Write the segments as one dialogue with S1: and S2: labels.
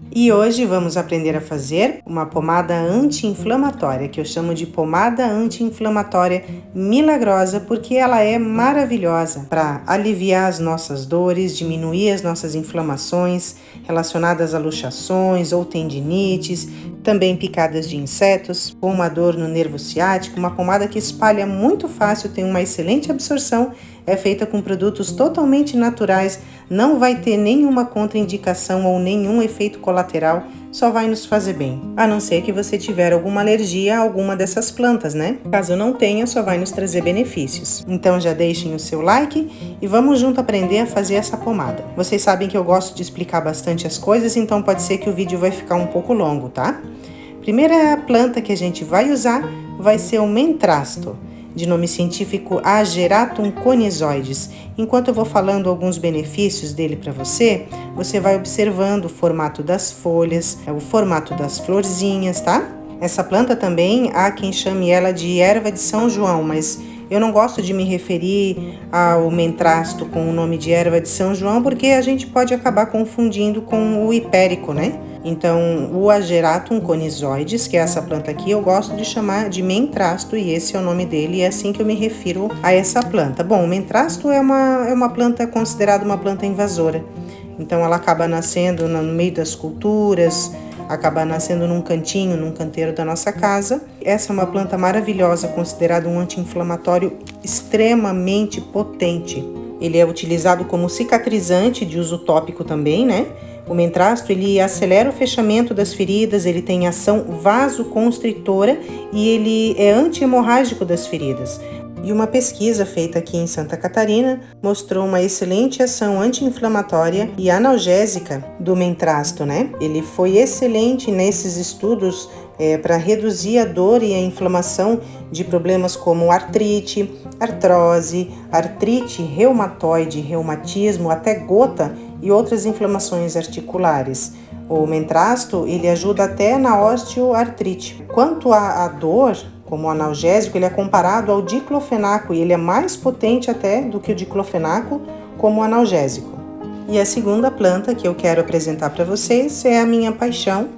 S1: E hoje vamos aprender a fazer uma pomada anti-inflamatória, que eu chamo de pomada anti-inflamatória milagrosa, porque ela é maravilhosa para aliviar as nossas dores, diminuir as nossas inflamações relacionadas a luxações ou tendinites, também picadas de insetos, ou uma dor no nervo ciático, uma pomada que espalha muito fácil, tem uma excelente absorção, é feita com produtos totalmente naturais, não vai ter nenhuma contraindicação ou nenhum efeito colateral, só vai nos fazer bem. A não ser que você tiver alguma alergia a alguma dessas plantas, né? Caso não tenha, só vai nos trazer benefícios. Então já deixem o seu like e vamos junto aprender a fazer essa pomada. Vocês sabem que eu gosto de explicar bastante as coisas, então pode ser que o vídeo vai ficar um pouco longo, tá? Primeira planta que a gente vai usar vai ser o mentrasto, de nome científico Ageratum conizoides. Enquanto eu vou falando alguns benefícios dele para você, você vai observando o formato das folhas, o formato das florzinhas, tá? Essa planta também há quem chame ela de erva de São João, mas eu não gosto de me referir ao mentrasto com o nome de erva de São João, porque a gente pode acabar confundindo com o hipérico, né? Então, o Ageratum conizoides, que é essa planta aqui, eu gosto de chamar de mentrasto, e esse é o nome dele, e é assim que eu me refiro a essa planta. Bom, o mentrasto é uma planta considerada uma planta invasora. Então, ela acaba nascendo no meio das culturas, acaba nascendo num cantinho, num canteiro da nossa casa. Essa é uma planta maravilhosa, considerada um anti-inflamatório extremamente potente. Ele é utilizado como cicatrizante de uso tópico também, né? O mentrasto, ele acelera o fechamento das feridas, ele tem ação vasoconstritora e ele é anti-hemorrágico das feridas. E uma pesquisa feita aqui em Santa Catarina mostrou uma excelente ação anti-inflamatória e analgésica do mentrasto, né? Ele foi excelente nesses estudos para reduzir a dor e a inflamação de problemas como artrite, artrose, artrite reumatoide, reumatismo, até gota e outras inflamações articulares. O mentrasto, ele ajuda até na osteoartrite. Quanto à dor, como analgésico, ele é comparado ao diclofenaco e ele é mais potente até do que o diclofenaco como analgésico. E a segunda planta que eu quero apresentar para vocês é a minha paixão,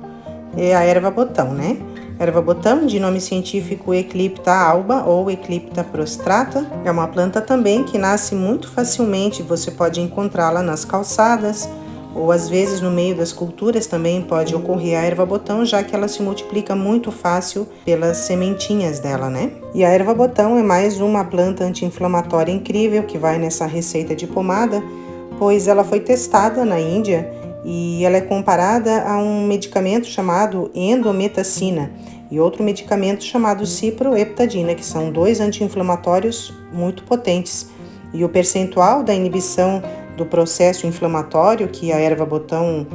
S1: é a erva-botão, né? Erva-botão, de nome científico Eclipta alba ou Eclipta prostrata, é uma planta também que nasce muito facilmente, você pode encontrá-la nas calçadas, ou às vezes no meio das culturas também pode ocorrer a erva-botão, já que ela se multiplica muito fácil pelas sementinhas dela, né? E a erva-botão é mais uma planta anti-inflamatória incrível que vai nessa receita de pomada, pois ela foi testada na Índia e ela é comparada a um medicamento chamado endometacina e outro medicamento chamado ciproheptadina, que são dois anti-inflamatórios muito potentes. E o percentual da inibição do processo inflamatório que a erva-botão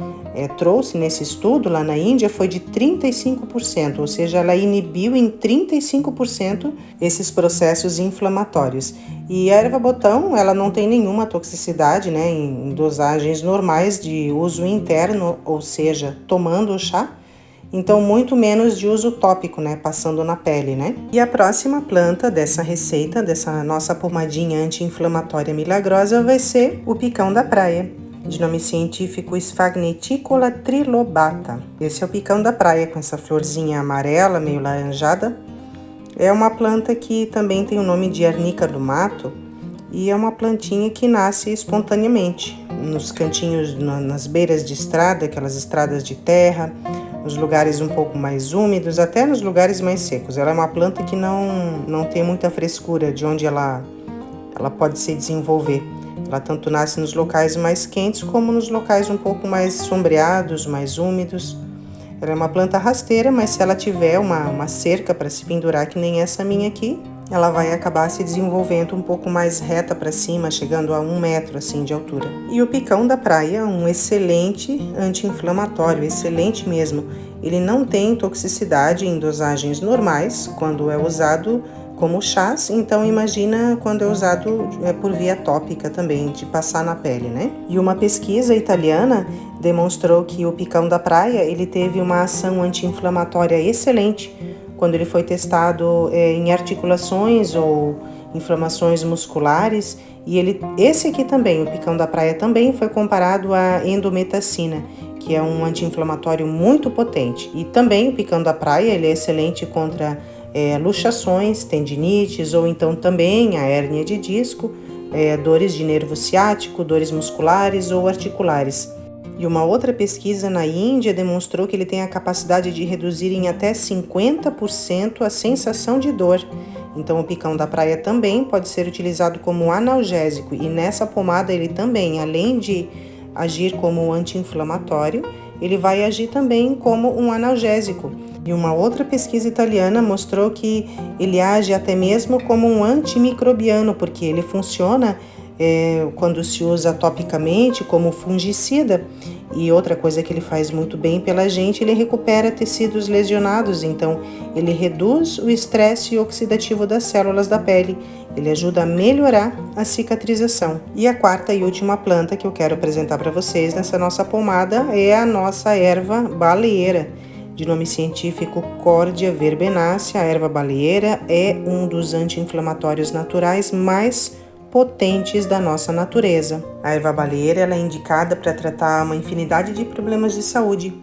S1: trouxe nesse estudo lá na Índia foi de 35%, ou seja, ela inibiu em 35% esses processos inflamatórios. E a erva-botão, ela não tem nenhuma toxicidade, né, em dosagens normais de uso interno, ou seja, tomando o chá. Então, muito menos de uso tópico, né, passando na pele, né? E a próxima planta dessa receita, dessa nossa pomadinha anti-inflamatória milagrosa, vai ser o picão da praia, de nome científico Sphagneticola trilobata. Esse é o picão da praia, com essa florzinha amarela, meio laranjada. É uma planta que também tem o nome de arnica do mato, e é uma plantinha que nasce espontaneamente, nos cantinhos, nas beiras de estrada, aquelas estradas de terra, nos lugares um pouco mais úmidos, até nos lugares mais secos. Ela é uma planta que não tem muita frescura de onde ela pode se desenvolver. Ela tanto nasce nos locais mais quentes como nos locais um pouco mais sombreados, mais úmidos. Ela é uma planta rasteira, mas se ela tiver uma cerca para se pendurar, que nem essa minha aqui, ela vai acabar se desenvolvendo um pouco mais reta para cima, chegando a 1 metro assim de altura. E o picão da praia, um excelente anti-inflamatório, excelente mesmo. Ele não tem toxicidade em dosagens normais quando é usado como chás, então imagina quando é usado por via tópica também, de passar na pele, né? E uma pesquisa italiana demonstrou que o picão da praia, ele teve uma ação anti-inflamatória excelente quando ele foi testado em articulações ou inflamações musculares, e esse aqui também, o picão da praia, também foi comparado à endometacina, que é um anti-inflamatório muito potente. E também o picão da praia, ele é excelente contra luxações, tendinites ou então também a hérnia de disco, dores de nervo ciático, dores musculares ou articulares. E uma outra pesquisa na Índia demonstrou que ele tem a capacidade de reduzir em até 50% a sensação de dor. Então, o picão da praia também pode ser utilizado como analgésico, e nessa pomada ele também, além de agir como anti-inflamatório, ele vai agir também como um analgésico. E uma outra pesquisa italiana mostrou que ele age até mesmo como um antimicrobiano, porque ele funciona quando se usa topicamente como fungicida. E outra coisa que ele faz muito bem pela gente, ele recupera tecidos lesionados, então ele reduz o estresse oxidativo das células da pele, ele ajuda a melhorar a cicatrização. E a quarta e última planta que eu quero apresentar para vocês nessa nossa pomada é a nossa erva baleeira, de nome científico Cordia verbenácea. A erva baleeira é um dos anti-inflamatórios naturais mais potentes da nossa natureza. A erva baleeira ela é indicada para tratar uma infinidade de problemas de saúde.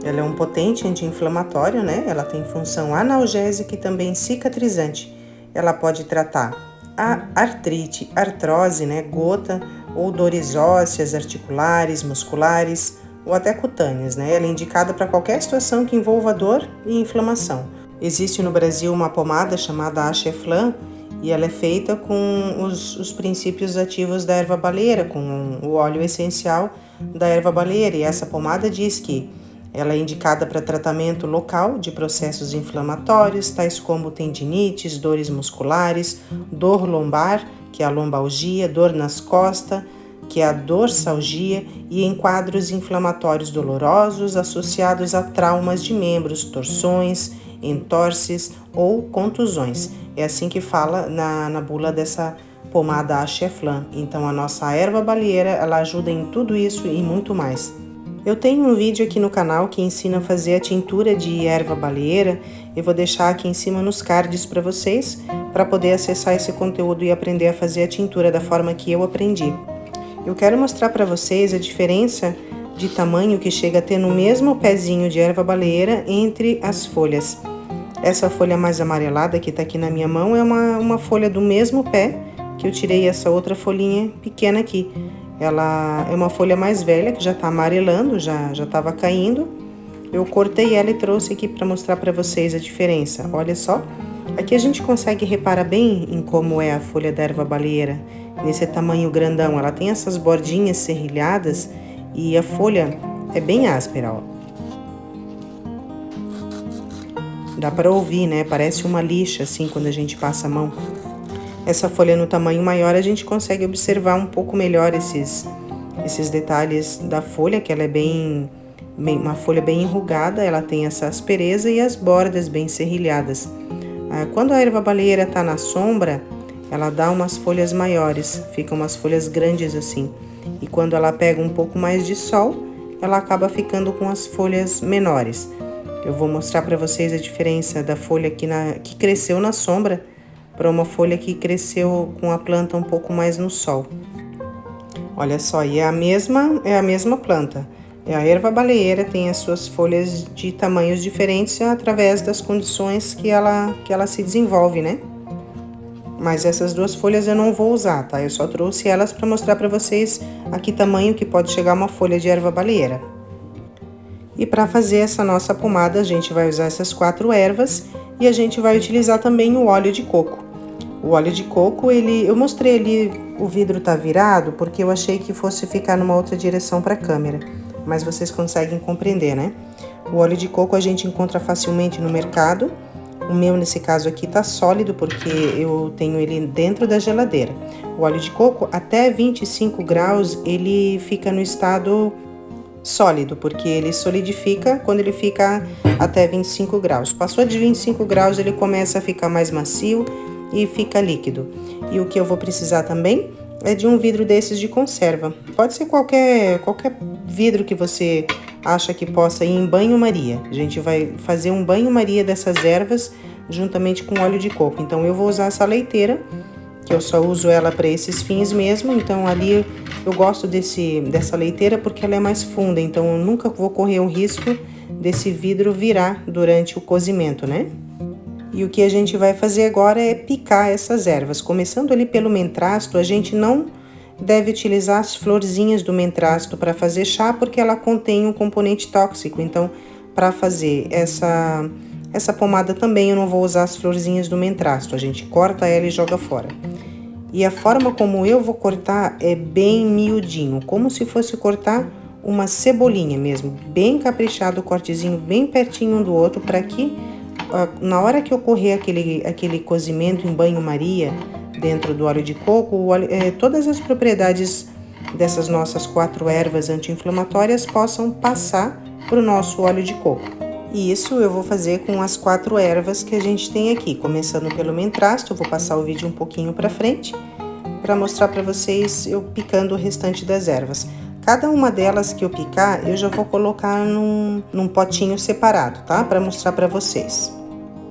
S1: Ela é um potente anti-inflamatório, né? Ela tem função analgésica e também cicatrizante. Ela pode tratar a artrite, artrose, né? Gota ou dores ósseas, articulares, musculares ou até cutâneas, né? Ela é indicada para qualquer situação que envolva dor e inflamação. Existe no Brasil uma pomada chamada Axeflan, e ela é feita com os princípios ativos da erva baleeira, com o óleo essencial da erva baleeira. E essa pomada diz que ela é indicada para tratamento local de processos inflamatórios, tais como tendinites, dores musculares, dor lombar, que é a lombalgia, dor nas costas, que é a dorsalgia, e em quadros inflamatórios dolorosos associados a traumas de membros, torções, entorses ou contusões. É assim que fala na bula dessa pomada Axeflan. Então a nossa erva baleeira, ela ajuda em tudo isso e muito mais. Eu tenho um vídeo aqui no canal que ensina a fazer a tintura de erva baleeira. Eu vou deixar aqui em cima nos cards para vocês, para poder acessar esse conteúdo e aprender a fazer a tintura da forma que eu aprendi. Eu quero mostrar para vocês a diferença de tamanho que chega a ter no mesmo pezinho de erva baleeira entre as folhas. Essa folha mais amarelada que tá aqui na minha mão é uma folha do mesmo pé que eu tirei essa outra folhinha pequena aqui. Ela é uma folha mais velha que já tá amarelando, já tava caindo. Eu cortei ela e trouxe aqui para mostrar para vocês a diferença. Olha só, aqui a gente consegue reparar bem em como é a folha da erva baleeira, nesse tamanho grandão. Ela tem essas bordinhas serrilhadas e a folha é bem áspera, ó. Dá para ouvir, né? Parece uma lixa, assim, quando a gente passa a mão. Essa folha no tamanho maior, a gente consegue observar um pouco melhor esses detalhes da folha, que ela é uma folha bem enrugada, ela tem essa aspereza e as bordas bem serrilhadas. Quando a erva baleeira tá na sombra, ela dá umas folhas maiores, ficam umas folhas grandes assim. E quando ela pega um pouco mais de sol, ela acaba ficando com as folhas menores. Eu vou mostrar para vocês a diferença da folha que cresceu na sombra para uma folha que cresceu com a planta um pouco mais no sol. Olha só, e é a mesma planta. A erva baleeira tem as suas folhas de tamanhos diferentes através das condições que ela se desenvolve, né? Mas essas duas folhas eu não vou usar, tá? Eu só trouxe elas para mostrar para vocês a que tamanho que pode chegar uma folha de erva baleeira. E para fazer essa nossa pomada, a gente vai usar essas 4 ervas e a gente vai utilizar também o óleo de coco. O óleo de coco, eu mostrei ali, o vidro tá virado porque eu achei que fosse ficar numa outra direção para a câmera, mas vocês conseguem compreender, né? O óleo de coco a gente encontra facilmente no mercado. O meu, nesse caso aqui, tá sólido porque eu tenho ele dentro da geladeira. O óleo de coco, até 25 graus, ele fica no estado sólido, porque ele solidifica quando ele fica até 25 graus. Passou de 25 graus, ele começa a ficar mais macio e fica líquido. E o que eu vou precisar também é de um vidro desses de conserva. Pode ser qualquer vidro que você acha que possa ir em banho-maria. A gente vai fazer um banho-maria dessas ervas juntamente com óleo de coco. Então eu vou usar essa leiteira que eu só uso ela para esses fins mesmo. Então ali eu gosto dessa leiteira porque ela é mais funda, então eu nunca vou correr o risco desse vidro virar durante o cozimento, né? E o que a gente vai fazer agora é picar essas ervas. Começando ali pelo mentrasto, a gente não deve utilizar as florzinhas do mentrasto para fazer chá, porque ela contém um componente tóxico. Então, para fazer essa pomada também eu não vou usar as florzinhas do mentrasto. A gente corta ela e joga fora. E a forma como eu vou cortar é bem miudinho, como se fosse cortar uma cebolinha mesmo, bem caprichado, o cortezinho bem pertinho um do outro, para que na hora que ocorrer aquele cozimento em banho-maria dentro do óleo de coco, todas as propriedades dessas nossas 4 ervas anti-inflamatórias possam passar para o nosso óleo de coco. E isso eu vou fazer com as 4 ervas que a gente tem aqui, começando pelo mentrasto. Eu vou passar o vídeo um pouquinho para frente para mostrar para vocês eu picando o restante das ervas. Cada uma delas que eu picar, eu já vou colocar num potinho separado, tá? Para mostrar para vocês.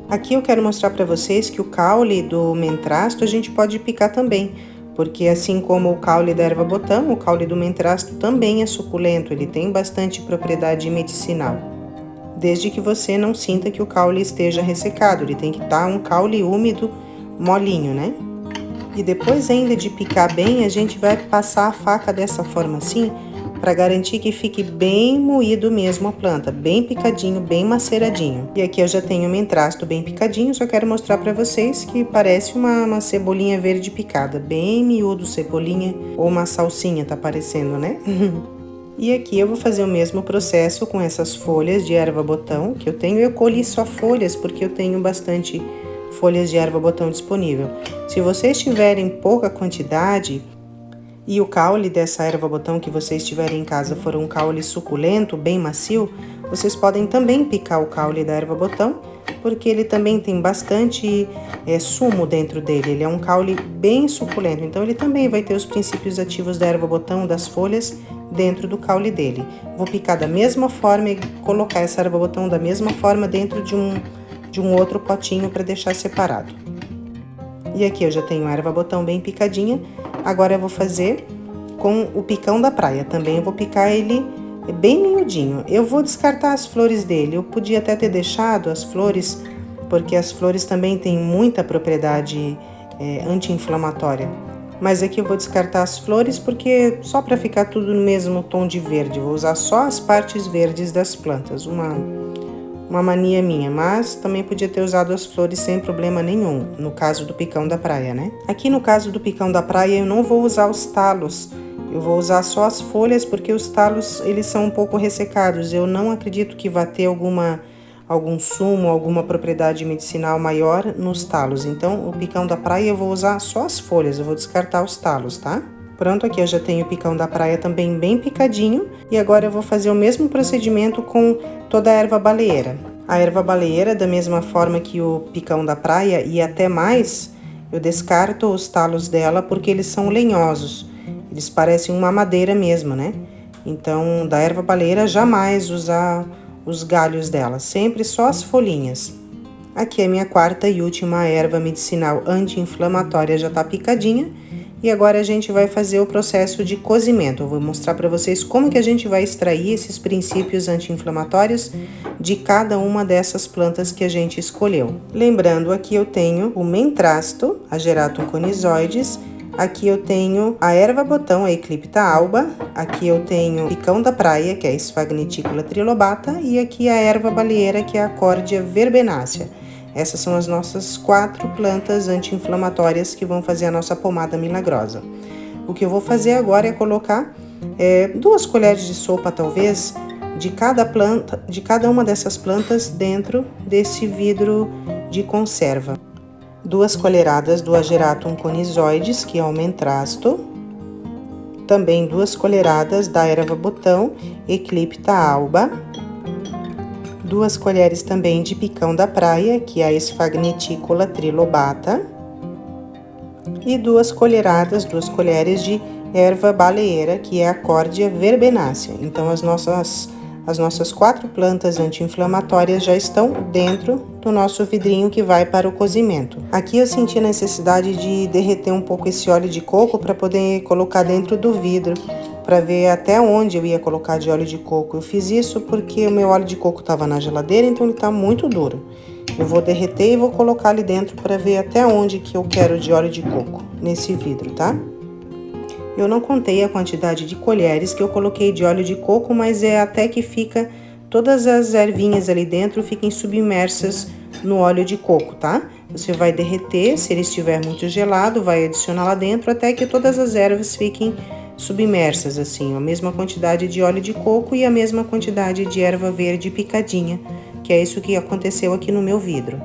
S1: Aqui eu quero mostrar para vocês que o caule do mentrasto a gente pode picar também, porque assim como o caule da erva botão, o caule do mentrasto também é suculento, ele tem bastante propriedade medicinal. Desde que você não sinta que o caule esteja ressecado, ele tem que estar um caule úmido, molinho, né? E depois ainda de picar bem, a gente vai passar a faca dessa forma assim, para garantir que fique bem moído mesmo a planta, bem picadinho, bem maceradinho. E aqui eu já tenho o mentrasto bem picadinho, só quero mostrar para vocês que parece uma cebolinha verde picada, bem miúdo cebolinha, ou uma salsinha tá parecendo, né? E aqui eu vou fazer o mesmo processo com essas folhas de erva botão que eu tenho. Eu colhi só folhas porque eu tenho bastante folhas de erva botão disponível. Se vocês tiverem pouca quantidade e o caule dessa erva botão que vocês tiverem em casa for um caule suculento, bem macio, vocês podem também picar o caule da erva botão, porque ele também tem bastante sumo dentro dele. Ele é um caule bem suculento, então ele também vai ter os princípios ativos da erva botão, das folhas, dentro do caule dele. Vou picar da mesma forma e colocar essa erva botão da mesma forma dentro de um outro potinho para deixar separado. E aqui eu já tenho a erva botão bem picadinha. Agora eu vou fazer com o picão da praia. Também eu vou picar ele bem miudinho. Eu vou descartar as flores dele. Eu podia até ter deixado as flores, porque as flores também têm muita propriedade anti-inflamatória. Mas aqui eu vou descartar as flores porque só para ficar tudo no mesmo tom de verde. Eu vou usar só as partes verdes das plantas. Uma mania minha, mas também podia ter usado as flores sem problema nenhum, no caso do picão da praia, né? Aqui no caso do picão da praia eu não vou usar os talos, eu vou usar só as folhas porque os talos eles são um pouco ressecados. Eu não acredito que vá ter algum sumo, alguma propriedade medicinal maior nos talos. Então o picão da praia eu vou usar só as folhas, eu vou descartar os talos, tá? Pronto, aqui eu já tenho o picão da praia também bem picadinho. E agora eu vou fazer o mesmo procedimento com toda a erva baleeira. A erva baleeira, da mesma forma que o picão da praia e até mais, eu descarto os talos dela porque eles são lenhosos. Eles parecem uma madeira mesmo, né? Então, da erva baleeira, jamais usar os galhos dela, sempre só as folhinhas. Aqui é a minha 4ª e última erva medicinal anti-inflamatória, já tá picadinha. E agora a gente vai fazer o processo de cozimento. Eu vou mostrar para vocês como que a gente vai extrair esses princípios anti-inflamatórios de cada uma dessas plantas que a gente escolheu. Lembrando, aqui eu tenho o mentrasto, a Geratum conizoides. Aqui eu tenho a erva botão, a Eclipta alba. Aqui eu tenho o picão da praia, que é a Sphagnetticula trilobata. E aqui a erva baleeira, que é a Cordia verbenácea. Essas são as nossas 4 plantas anti-inflamatórias que vão fazer a nossa pomada milagrosa. O que eu vou fazer agora é colocar 2 colheres de sopa, talvez, de cada uma dessas plantas dentro desse vidro de conserva. 2 colheradas do Ageratum conizoides, que é o mentrasto. Também 2 colheradas da erva botão, Eclipta alba. 2 colheres também de picão da praia, que é a Sphagnetticula trilobata. E 2 colheres de erva baleeira, que é a Cordia verbenácea. Então, as as nossas 4 plantas anti-inflamatórias já estão dentro do nosso vidrinho que vai para o cozimento. Aqui eu senti a necessidade de derreter um pouco esse óleo de coco para poder colocar dentro do vidro, para ver até onde eu ia colocar de óleo de coco. Eu fiz isso porque o meu óleo de coco estava na geladeira, então ele está muito duro. Eu vou derreter e vou colocar ali dentro para ver até onde que eu quero de óleo de coco nesse vidro, tá? Eu não contei a quantidade de colheres que eu coloquei de óleo de coco, mas é até que fica, todas as ervinhas ali dentro fiquem submersas no óleo de coco, tá? Você vai derreter, se ele estiver muito gelado, vai adicionar lá dentro até que todas as ervas fiquem submersas, assim, a mesma quantidade de óleo de coco e a mesma quantidade de erva verde picadinha, que é isso que aconteceu aqui no meu vidro.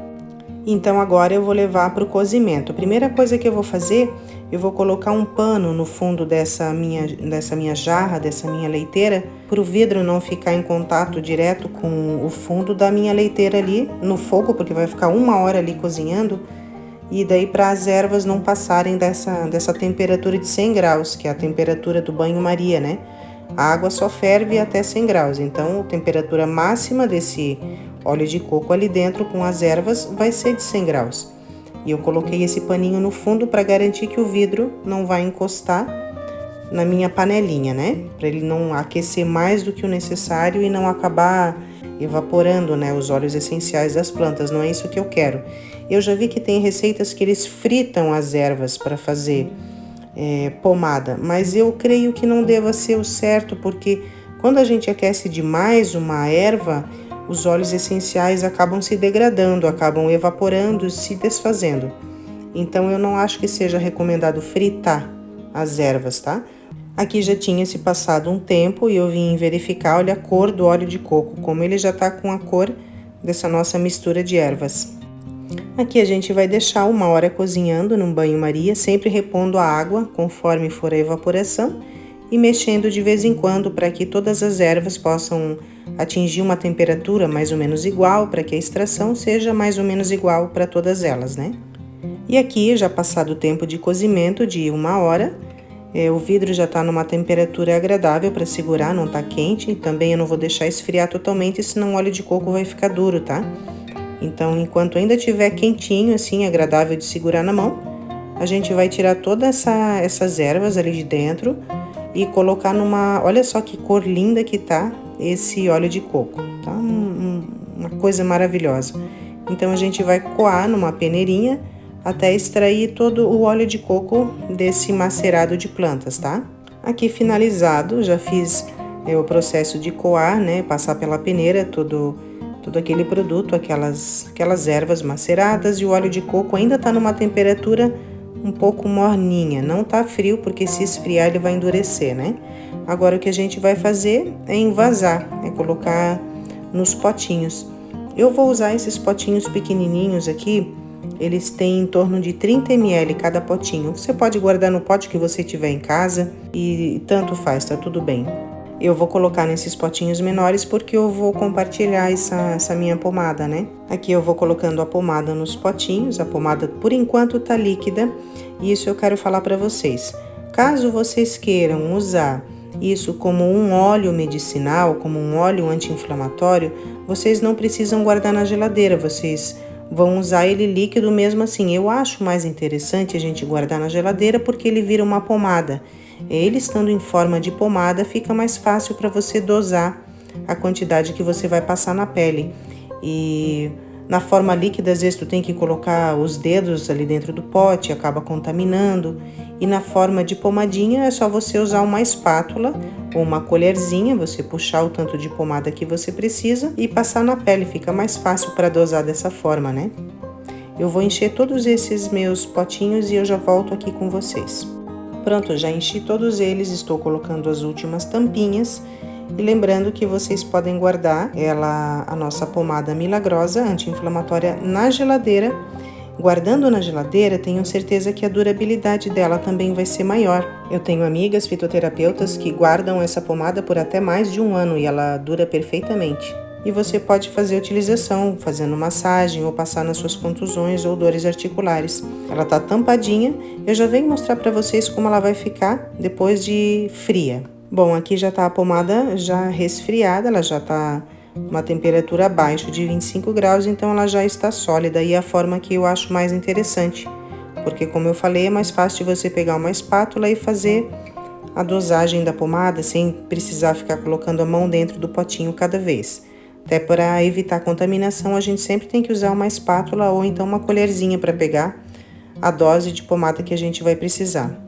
S1: Então agora eu vou levar para o cozimento. A primeira coisa que eu vou fazer, eu vou colocar um pano no fundo dessa minha jarra, dessa minha leiteira, para o vidro não ficar em contato direto com o fundo da minha leiteira ali no fogo, porque vai ficar 1 hora ali cozinhando. E daí para as ervas não passarem dessa temperatura de 100 graus, que é a temperatura do banho-maria, né? A água só ferve até 100 graus, então a temperatura máxima desse óleo de coco ali dentro com as ervas vai ser de 100 graus. E eu coloquei esse paninho no fundo para garantir que o vidro não vai encostar na minha panelinha, né? Para ele não aquecer mais do que o necessário e não acabar evaporando, né, os óleos essenciais das plantas. Não é isso que eu quero. Eu já vi que tem receitas que eles fritam as ervas para fazer pomada, mas eu creio que não deva ser o certo, porque quando a gente aquece demais uma erva, os óleos essenciais acabam se degradando, acabam evaporando, se desfazendo. Então eu não acho que seja recomendado fritar as ervas, tá? Aqui já tinha se passado um tempo e eu vim verificar, olha a cor do óleo de coco, como ele já tá com a cor dessa nossa mistura de ervas. Aqui a gente vai deixar 1 hora cozinhando num banho-maria, sempre repondo a água conforme for a evaporação e mexendo de vez em quando para que todas as ervas possam atingir uma temperatura mais ou menos igual, para que a extração seja mais ou menos igual para todas elas, né? E aqui, já passado o tempo de cozimento de 1 hora, o vidro já está numa temperatura agradável para segurar, não tá quente. Também eu não vou deixar esfriar totalmente, senão o óleo de coco vai ficar duro, tá? Então, enquanto ainda estiver quentinho, assim, agradável de segurar na mão, a gente vai tirar todas essas ervas ali de dentro e colocar numa... Olha só que cor linda que tá esse óleo de coco, tá? Uma coisa maravilhosa. Então, a gente vai coar numa peneirinha até extrair todo o óleo de coco desse macerado de plantas, tá? Aqui finalizado, já fiz o processo de coar, né? Passar pela peneira todo aquele produto, aquelas ervas maceradas, e o óleo de coco ainda tá numa temperatura um pouco morninha, não tá frio, porque se esfriar ele vai endurecer, né? Agora o que a gente vai fazer é envasar, é colocar nos potinhos. Eu vou usar esses potinhos pequenininhos aqui, eles têm em torno de 30 ml cada potinho. Você pode guardar no pote que você tiver em casa e tanto faz, tá tudo bem. Eu vou colocar nesses potinhos menores porque eu vou compartilhar essa minha pomada, né? Aqui eu vou colocando a pomada nos potinhos, a pomada por enquanto tá líquida, e isso eu quero falar para vocês. Caso vocês queiram usar isso como um óleo medicinal, como um óleo anti-inflamatório, vocês não precisam guardar na geladeira, vocês vão usar ele líquido mesmo assim. Eu acho mais interessante a gente guardar na geladeira porque ele vira uma pomada. Ele estando em forma de pomada, fica mais fácil para você dosar a quantidade que você vai passar na pele. E na forma líquida, às vezes tu tem que colocar os dedos ali dentro do pote, acaba contaminando. E na forma de pomadinha, é só você usar uma espátula ou uma colherzinha, você puxar o tanto de pomada que você precisa e passar na pele. Fica mais fácil para dosar dessa forma, né? Eu vou encher todos esses meus potinhos e eu já volto aqui com vocês. Pronto, já enchi todos eles, estou colocando as últimas tampinhas. E lembrando que vocês podem guardar a nossa pomada milagrosa anti-inflamatória na geladeira. Guardando na geladeira, tenho certeza que a durabilidade dela também vai ser maior. Eu tenho amigas fitoterapeutas que guardam essa pomada por até mais de 1 ano e ela dura perfeitamente. E você pode fazer a utilização, fazendo massagem ou passar nas suas contusões ou dores articulares. Ela tá tampadinha, eu já venho mostrar para vocês como ela vai ficar depois de fria. Bom, aqui já tá a pomada já resfriada, ela já tá uma temperatura abaixo de 25 graus, então ela já está sólida e é a forma que eu acho mais interessante, porque como eu falei, é mais fácil de você pegar uma espátula e fazer a dosagem da pomada sem precisar ficar colocando a mão dentro do potinho cada vez. Até para evitar contaminação, a gente sempre tem que usar uma espátula ou então uma colherzinha para pegar a dose de pomada que a gente vai precisar.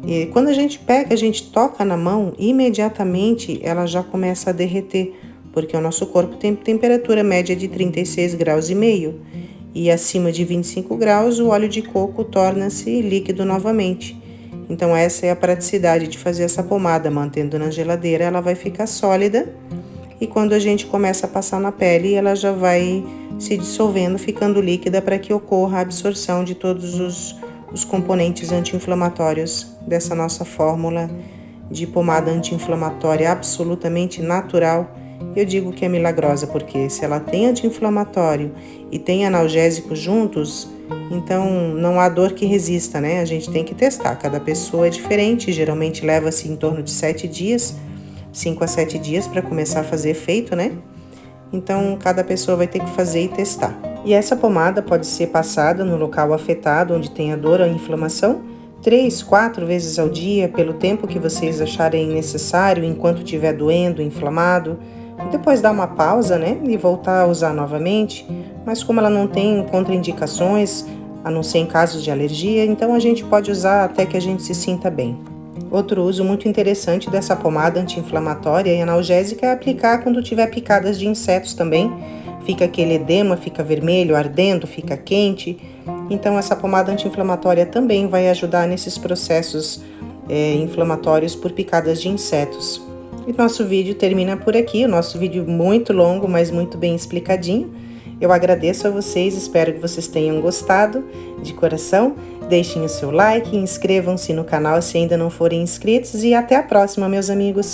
S1: E quando a gente pega, a gente toca na mão, imediatamente ela já começa a derreter, porque o nosso corpo tem temperatura média de 36 graus e meio, e acima de 25 graus o óleo de coco torna-se líquido novamente. Então essa é a praticidade de fazer essa pomada, mantendo na geladeira, ela vai ficar sólida, e quando a gente começa a passar na pele, ela já vai se dissolvendo, ficando líquida para que ocorra a absorção de todos os componentes anti-inflamatórios dessa nossa fórmula de pomada anti-inflamatória absolutamente natural. Eu digo que é milagrosa porque se ela tem anti-inflamatório e tem analgésico juntos, então não há dor que resista, né? A gente tem que testar, cada pessoa é diferente, geralmente leva-se em torno de 7 dias, 5 a 7 dias para começar a fazer efeito, né? Então, cada pessoa vai ter que fazer e testar. E essa pomada pode ser passada no local afetado, onde tem a dor ou a inflamação, 3, 4 vezes ao dia, pelo tempo que vocês acharem necessário, enquanto estiver doendo, inflamado. E depois dar uma pausa, né? E voltar a usar novamente. Mas como ela não tem contraindicações, a não ser em casos de alergia, então a gente pode usar até que a gente se sinta bem. Outro uso muito interessante dessa pomada anti-inflamatória e analgésica é aplicar quando tiver picadas de insetos também. Fica aquele edema, fica vermelho, ardendo, fica quente. Então essa pomada anti-inflamatória também vai ajudar nesses processos inflamatórios por picadas de insetos. E nosso vídeo termina por aqui, o nosso vídeo muito longo, mas muito bem explicadinho. Eu agradeço a vocês, espero que vocês tenham gostado de coração. Deixem o seu like, inscrevam-se no canal se ainda não forem inscritos e até a próxima, meus amigos!